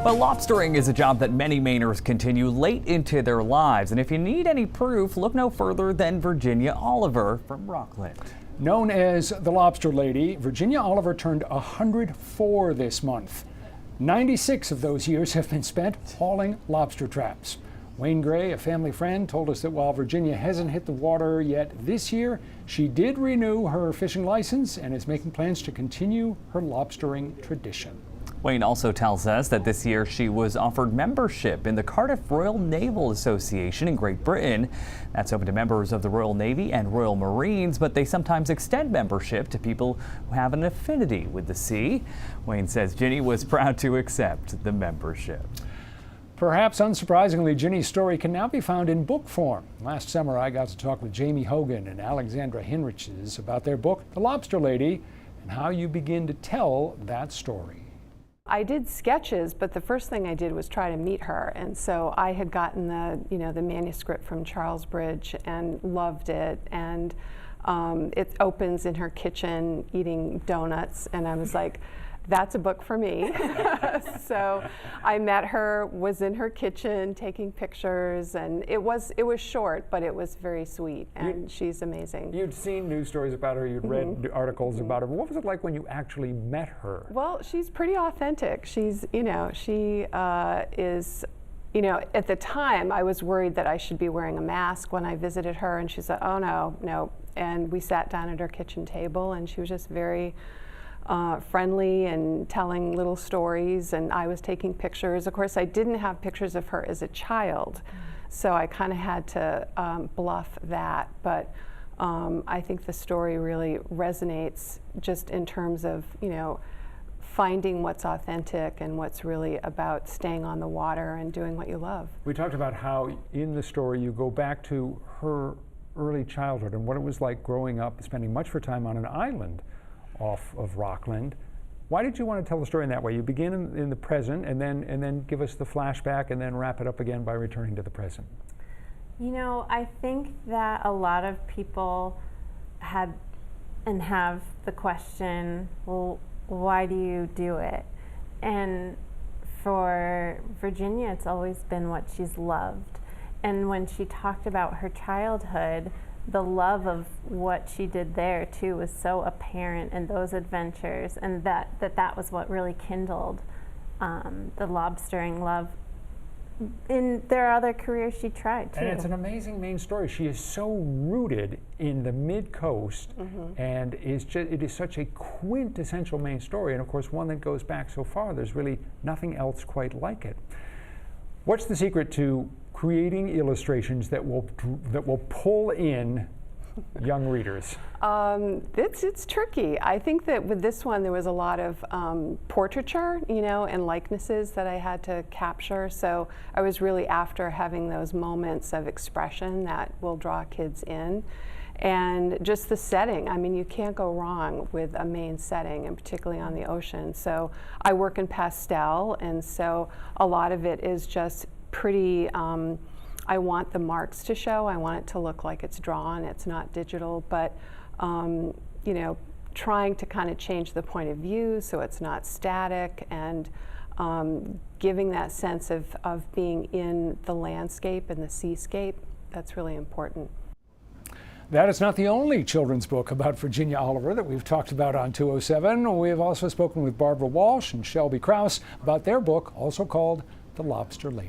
Well, lobstering is a job that many Mainers continue late into their lives. And if you need any proof, look no further than Virginia Oliver from Rockland. Known as the Lobster Lady, Virginia Oliver turned 104 this month. 96 of those years have been spent hauling lobster traps. Wayne Gray, a family friend, told us that while Virginia hasn't hit the water yet this year, she did renew her fishing license and is making plans to continue her lobstering tradition. Wayne also tells us that this year she was offered membership in the Cardiff Royal Naval Association in Great Britain. That's open to members of the Royal Navy and Royal Marines, but they sometimes extend membership to people who have an affinity with the sea. Wayne says Ginny was proud to accept the membership. Perhaps unsurprisingly, Ginny's story can now be found in book form. Last summer, I got to talk with Jamie Hogan and Alexandra Hinrichs about their book, The Lobster Lady, and how you begin to tell that story. I did sketches, but the first thing I did was try to meet her, and so I had gotten the manuscript from Charles Bridge and loved it, and it opens in her kitchen eating donuts, and I was like, that's a book for me. So I met her, was in her kitchen taking pictures, and it was short, but it was very sweet, and she's amazing. You'd seen news stories about her, you'd read articles about her, but what was it like when you actually met her? Well, she's pretty authentic. She's, she is, at the time I was worried that I should be wearing a mask when I visited her, and she said, oh no. And we sat down at her kitchen table, and she was just very friendly and telling little stories, and I was taking pictures. Of course, I didn't have pictures of her as a child, so I kind of had to bluff that, but I think the story really resonates just in terms of, finding what's authentic and what's really about staying on the water and doing what you love. We talked about how in the story you go back to her early childhood and what it was like growing up, spending much of her time on an island off of Rockland. Why did you want to tell the story in that way? You begin in the present and then give us the flashback and then wrap it up again by returning to the present. I think that a lot of people had and have the question, well, why do you do it? And for Virginia, it's always been what she's loved. And when she talked about her childhood, the love of what she did there too was so apparent in those adventures, and that was what really kindled the lobstering love. And there are other careers she tried too. And it's an amazing Maine story. She is so rooted in the mid-coast, and it is such a quintessential Maine story, and of course one that goes back so far. There's really nothing else quite like it. What's the secret to creating illustrations that will pull in young readers? It's tricky. I think that with this one there was a lot of portraiture, and likenesses that I had to capture. So I was really after having those moments of expression that will draw kids in. And just the setting, you can't go wrong with a Maine setting, and particularly on the ocean. So I work in pastel, and so a lot of it is just pretty, I want the marks to show, I want it to look like it's drawn, it's not digital, but trying to kind of change the point of view so it's not static, and giving that sense of being in the landscape and the seascape. That's really important. That is not the only children's book about Virginia Oliver that we've talked about on 207. We have also spoken with Barbara Walsh and Shelby Krause about their book, also called The Lobster Lady.